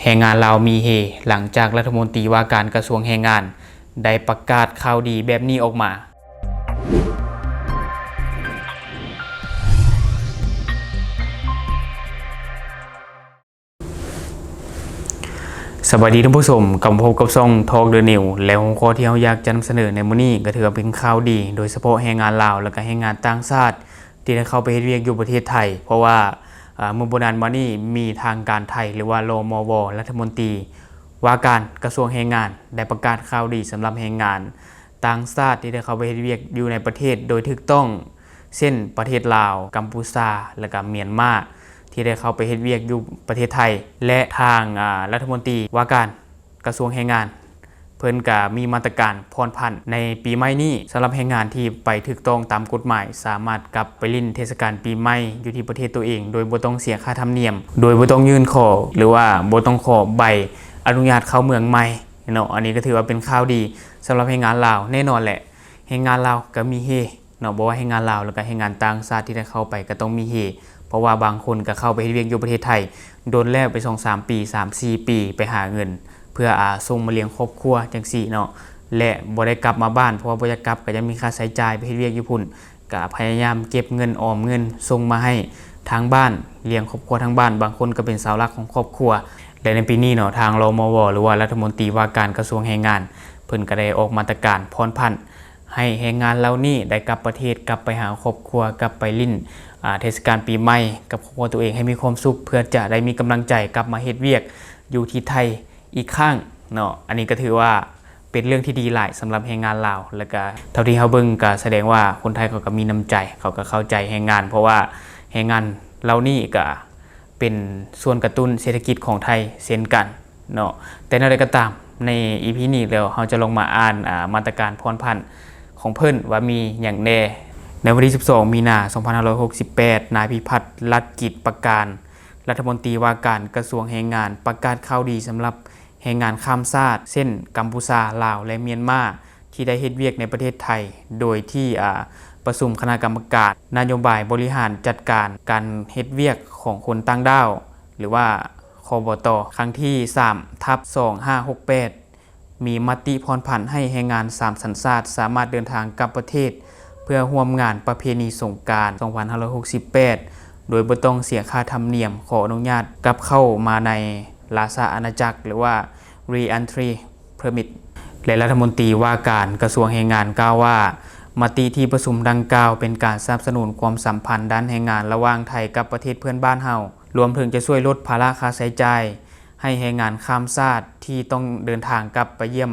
รงงานลาวมีเฮหลังจากรัฐมนตรีว่าการกระทรวงแรงงานได้ประกาศข่าวดีแบบนี้ออกมาสวัสดีท่านผู้ชมกลับมาพบกับช่อง Talk The New แล้วหัวข้อที่เราอยากจะนำเสนอในมื้อนี้ก็ถือว่าเป็นข่าวดีโดยเฉพาะแรงงานลาวและก็แรงงานต่างชาติที่ได้เข้าไปเฮ็ดเวียกอยู่ประเทศไทยเพราะว่าเมื่อบ่นานมานี้มีทางการไทยหรือว่ารมว.รัฐมนตรีว่าการกระทรวงแรงงานได้ประกาศข่าวดีสำหรับแรงงานต่างชาติที่ได้เข้าไปเฮ็ดเวียกอยู่ในประเทศโดยถูกต้องเช่นประเทศลาวกัมพูชาและก็เมียนมาที่ได้เข้าไปเฮ็ดเวียกอยู่ประเทศไทยและทางรัฐมนตรีว่าการกระทรวงแรงงานเพิ่นก็มีมาตรการผ่อนผันในปีใหม่นี้สำหรับแรงงานที่ไปถูกต้องตามกฎหมายสามารถกลับไปลิ้นเทศกาลปีใหม่อยู่ที่ประเทศตัวเองโดยบ่ต้องเสียค่าธรรมเนียมโดยบ่ต้องยื่นขอหรือว่าบ่ต้องขอใบอนุญาตเข้าเมืองใหม่เนาะอันนี้ก็ถือว่าเป็นข่าวดีสำหรับแรงงานลาวแน่นอนแหละแรงงานลาวก็มีเฮเนาะบ่ว่าแรงงานลาวแล้วก็แรงงานต่างชาติที่ได้เข้าไปก็ต้องมีเฮเพราะว่าบางคนก็เข้าไปเฮ็ดเวียกอยู่ประเทศไทยโดนแล้วไป 2-3 ปี 3-4 ปีไปหาเงินเพื่อส่งมาเลี้ยงครอบครัวจังซี่เนาะและบ่ได้กลับมาบ้านเพราะว่าบ่อยากกลับก็ยังมีค่าใช้จ่ายไปเฮ็ดเวียกอยู่พุ่นก็พยายามเก็บเงินออมเงินส่งมาให้ทางบ้านเลี้ยงครอบครัวทางบ้านบางคนก็เป็นเสาหลักของครอบครัวและในปีนี้เนาะทางรมว.หรือว่ารัฐมนตรีว่าการกระทรวงแรงงานเพิ่นก็ได้ออกมาตรการผ่อนผันให้แรงงานเหล่านี้ได้กลับประเทศกลับไปหาครอบครัวกลับไปลิ้นเทศกาลปีใหม่กับครอบครัวตัวเองให้มีความสุขเพื่อจะได้มีกำลังใจกลับมาเฮ็ดเวียกอยู่ที่ไทยอีกครั้งเนาะอันนี้ก็ถือว่าเป็นเรื่องที่ดีหลายสำหรับแรงงานลาวแล้วก็เท่าที่เฮาเบิ่งก็แสดงว่าคนไทยเขาก็มีน้ำใจเขาก็เข้าใจแรงงานเพราะว่าแรงงานเหล่านี้ก็เป็นส่วนกระตุ้นเศรษฐกิจของไทยเช่นกันเนาะแต่อย่างไรก็ตามใน EP นี้แล้วเฮาจะลงมาอ่านมาตรการผ่อนผันของเพิ่นว่ามีอย่างแน่ในวันที่12มีนาคม2568นายพิพัฒน์รัตน์กิจประการรัฐมนตรีว่าการกระทรวงแรงงานประกาศข่าวดีสำหรับแรงงานข้ามชาติเช่นกัมพูชาลาวและเมียนมาที่ได้เฮ็ดเวียกในประเทศไทยโดยที่ประชุมคณะกรรมการนโยบายบริหารจัดการการเฮ็ดเวียกของคนต่างด้าวหรือว่าคบต.ครั้งที่ 3/2568 มีมติผ่อนผันให้แรงงาน3สัญชาติสามารถเดินทางกลับประเทศเพื่อร่วมงานประเพณีสงกรานต์ 2568 โดยบ่ต้องเสียค่าธรรมเนียมขออนุญาตกลับเข้ามาในราชอาณาจักรหรือว่า Re-entry Permit และรัฐมนตรีว่าการกระทรวงแรงงานกล่าวว่ามติที่ประชุมดังกล่าวเป็นการสนับสนุนความสัมพันธ์ด้านแรงงานระหว่างไทยกับประเทศเพื่อนบ้านเฮารวมถึงจะช่วยลดภาระค่าใช้จ่ายให้แรงงานข้ามชาติที่ต้องเดินทางกลับไปเยี่ยม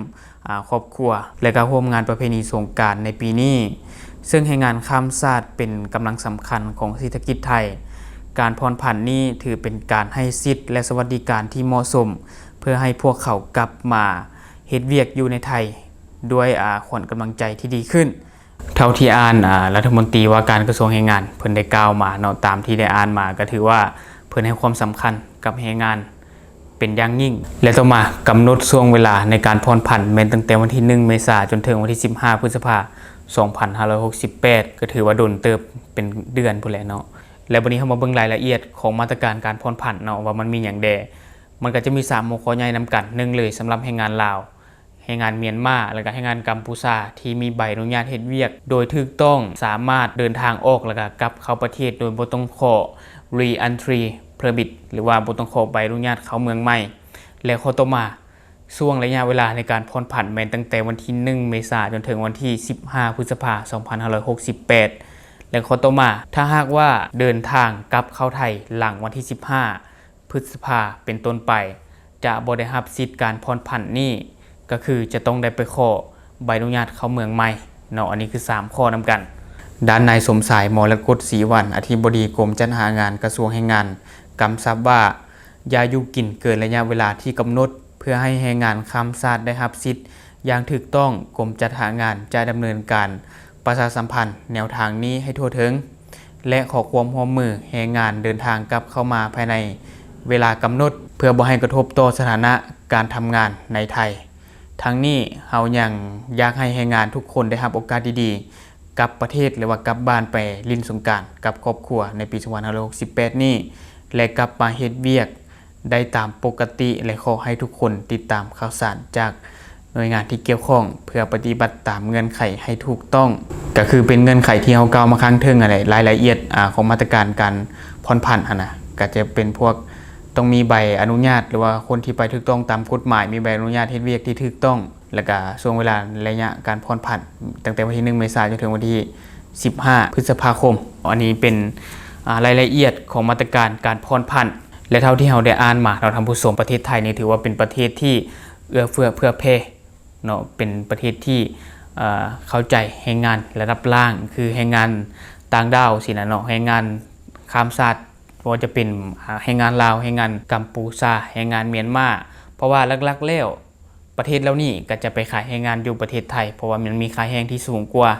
ครอบครัวและก็ร่วมงานประเพณีสงกรานต์ในปีนี้ซึ่งแรงงานข้ามชาติเป็นกำลังสำคัญของเศรษฐกิจไทยการผ่อนผันนี้ถือเป็นการให้สิทธิและสวัสดิการที่เหมาะสมเพื่อให้พวกเขากลับมาเฮ็ดเวียกอยู่ในไทยด้วยขวัญกำลังใจที่ดีขึ้นเท่าที่อ่านรัฐมนตรีว่าการกระทรวงแรงงานเพิ่นได้กล่าวมาเนาะตามที่ได้อ่านมาก็ถือว่าเพิ่นให้ความสำคัญกับแรงงานเป็นอย่างยิ่งและต่อมากำหนดช่วงเวลาในการผ่อนผันแม้ตั้งแต่วันที่1เมษายนจนถึงวันที่15พฤษภาคม2568ก็ถือว่าโดนเติบเป็นเดือนพุ่นแหละเนาะแล้ววันนี้เฮามาเบิ่งรายละเอียดของมาตรการการผ่อนผันเนาะว่ามันมีหยังแดมันก็จะมี3หัวข้อใหญ่นำกัน1เลยสำหรับแรงงานลาวแรงงานเมียนมาแล้วก็แรงงานกัมพูชาที่มีใบอนุญาตเฮ็ดเวียกโดยถูกต้องสามารถเดินทางออกแล้วก็กลับเข้าประเทศโดยบ่ต้องขอ Re-entry Permit หรือว่าบ่ต้องขอใบอนุญาตเข้าเมืองใหม่และข้อต่อมาช่วงระยะเวลาในการผ่อนผันแม้ตั้งแต่วันที่1เมษายนจนถึงวันที่15พฤษภาคม2568และข้อต่อมาถ้าหากว่าเดินทางกลับเข้าไทยหลังวันที่15พฤษภาคมเป็นต้นไปจะบ่ได้รับสิทธิ์การผ่อนผันนี้ก็คือจะต้องได้ไปขอใบอนุญาตเข้าเมืองใหม่เนาะอันนี้คือ3ข้อนำกันด้านนายสมสายมรกตศรีวรรณอธิบดีกรมจัดหางานกระทรวงแรงงานกำชับว่าอย่าอยู่กินเกินระยะเวลาที่กำหนดเพื่อให้แรงงานข้ามชาติได้รับสิทธิ์อย่างถูกต้องกรมจัดหางานจะดำเนินการประชาสัมพันธ์แนวทางนี้ให้ทั่วถึงและขอความร่วมมือแรงงานเดินทางกลับเข้ามาภายในเวลากำหนดเพื่อบ่ให้กระทบต่อสถานะการทำงานในไทยทั้งนี้เฮายังอยากให้แรงงานทุกคนได้รับโอกาสดีๆกลับประเทศหรือว่ากลับบ้านไปลิ้นสงกรานต์กับครอบครัวในปี2568นี้และกลับมาเฮ็ดเวียก ได้ตามปกติและขอให้ทุกคนติดตามข่าวสารจากหน่วยงานที่เกี่ยวข้องเพื่อปฏิบัติตามเงื่อนไขให้ถูกต้องก็คือเป็นเงื่อนไขที่เรากล่าวมาข้างเทิงอะไรรายละเอียดของมาตรการการผ่อนผันนะก็จะเป็นพวกต้องมีใบอนุญาตหรือว่าคนที่ไปถูกต้องตามกฎหมายมีใบอนุญาตเฮ็ดเวียกที่ถูกต้องแล้วก็ช่วงเวลาระยะการผ่อนผันตั้งแต่วันที่1 เมษายนจนถึงวันที่15 พฤษภาคมอันนี้เป็นรายละเอียดของมาตรการการผ่อนผันและเท่าที่เราได้อ่านมาเราทำผู้ชมประเทศไทยนี่ถือว่าเป็นประเทศที่เอื้อเฟื้อเพื่อแผ่เนาะเป็นประเทศที่เข้าใจแรงงานระดับล่างคือแรงงานต่างดาวสินะเนาะแรงงานข้ามชาติว่าจะเป็นแรงงานลาวแรงงานกัมพูชาแรงงานเมียนมาเพราะว่าหลักๆแล้วประเทศเรานี่ก็จะไปขายแรงงานอยู่ประเทศไทยเพราะว่ามันมีค่าแรงที่สูงกว่า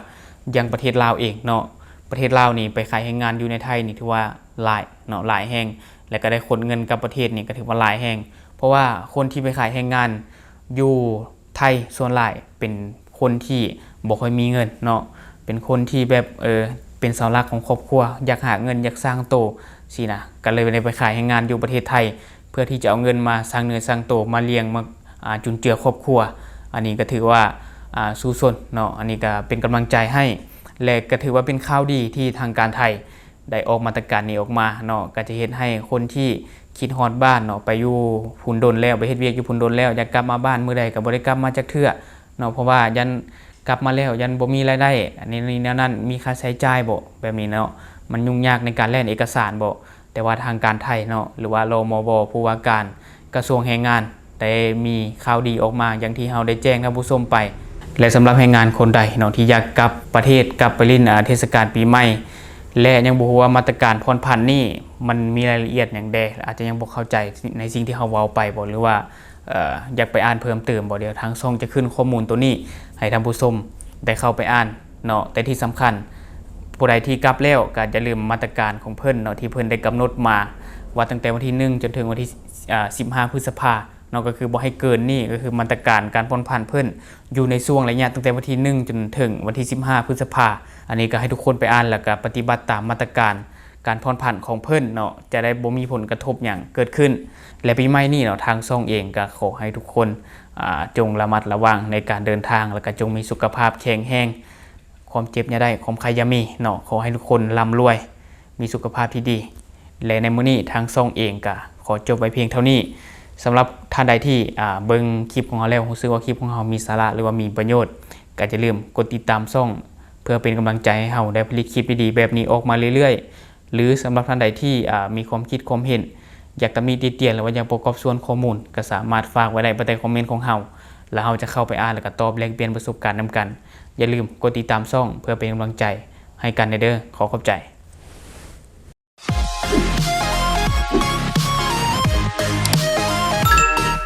ยังประเทศลาวเองเนาะประเทศลาวนี่ไปขายแรงงานอยู่ในไทยนี่ถือว่าหลายเนาะหลายแรงและก็ได้ขนเงินกับประเทศนี่ก็ถือว่าหลายแรงเพราะว่าคนที่ไปขายแรงงานอยู่ไทยส่วนหลายเป็นคนที่บ่ค่อยมีเงินเนาะเป็นคนที่แบบเป็นเสาหลักของครอบครัวอยากหาเงินอยากสร้างโตสินะก็เลยไปขายแรงงานอยู่ประเทศไทยเพื่อที่จะเอาเงินมาสร้างเนื้อสร้างโตมาเลี้ยงมาจุนเจือครอบครัวอันนี้ก็ถือว่าสู้สนเนาะอันนี้ก็เป็นกำลังใจให้และก็ถือว่าเป็นข่าวดีที่ทางการไทยได้ออกมาตรการนี้ออกมาเนาะก็จะเฮ็ดให้คนที่คิดฮอดบ้านเนาะไปอยู่พุ่นดนแล้วไปเฮ็ดเวียกอยู่พุ่นดนแล้วอยากกลับมาบ้านมื้อใดก็บ่ได้กลับมาจักเทื่อเนาะเพราะว่ายันกลับมาแล้วยันบ่มีรายได้อันนี้แนวนั้นมีค่าใช้จ่ายบ่แบบนี้เนาะมันยุ่งยากในการแล่นเอกสารบ่แต่ว่าทางการไทยเนาะหรือว่ารมบผู้ว่าการกระทรวงแรงงานได้มีข่าวดีออกมาอย่างที่เราได้แจ้งท่านผู้ชมไปและสำหรับแรงงานคนใดเนาะที่อยากกลับประเทศกลับไปเล่นเทศกาลปีใหม่และยังบ่ฮู้ว่ามาตรการผ่อนผันนี่มันมีรายละเอียดอย่างใดอาจจะยังบ่เข้าใจในสิ่งที่เราเว้าไปบ่หรือว่าอยากไปอ่านเพิ่มเติมบ่เดี๋ยวทางช่องจะขึ้นข้อมูลตัวนี้ให้ท่านผู้ชมได้เข้าไปอ่านเนาะแต่ที่สำคัญผู้ใดที่กลับแล้วก็อย่าลืมมาตรการของเพิ่นเนาะที่เพิ่นได้กำหนดมาว่าตั้งแต่วันที่1จนถึงวันที่15 พฤษภาคมเนาะก็คือบ่ให้เกินนี่ก็คือมาตรการการผ่อนผันเพิ่นอยู่ในช่วงระยะตั้งแต่วันที่1จนถึงวันที่15 พฤษภาคมอันนี้ก็ให้ทุกคนไปอ่านแล้วก็ปฏิบัติตามมาตรการการผ่อนผันของเพิ่นเนาะจะได้บ่มีผลกระทบอย่างเกิดขึ้นและปีใหม่นี้เนาะทางช่องเองก็ขอให้ทุกคนจงระมัดระวังในการเดินทางแล้วก็จงมีสุขภาพแข็งแรงความเจ็บอย่าได้ความใครอย่ามีเนาะขอให้ทุกคนร่ำรวยมีสุขภาพที่ดีและในมื้อนี้ทางช่องเองก็ขอจบไว้เพียงเท่านี้สำหรับท่านใดที่เบิ่งคลิปของเราแล้วรู้สึกว่าคลิปของเรามีสาระหรือว่ามีประโยชน์ก็อย่าลืมกดติดตามช่องเพื่อเป็นกำลังใจให้เราได้ผลิตคลิปดีๆแบบนี้ออกมาเรื่อยๆหรือสำหรับท่านใดที่มีความคิดความเห็นอยากจะมีติเตียนหรือว่าอยากประกอบส่วนข้อมูลก็สามารถฝากไว้ได้ใต้คอมเมนต์ของเราแล้วเราจะเข้าไปอ่านแล้วก็ตอบแลกเปลี่ยนประสบการณ์นำกันอย่าลืมกดติดตามช่องเพื่อเป็นกำลังใจให้กันเด้อขอขอบใจ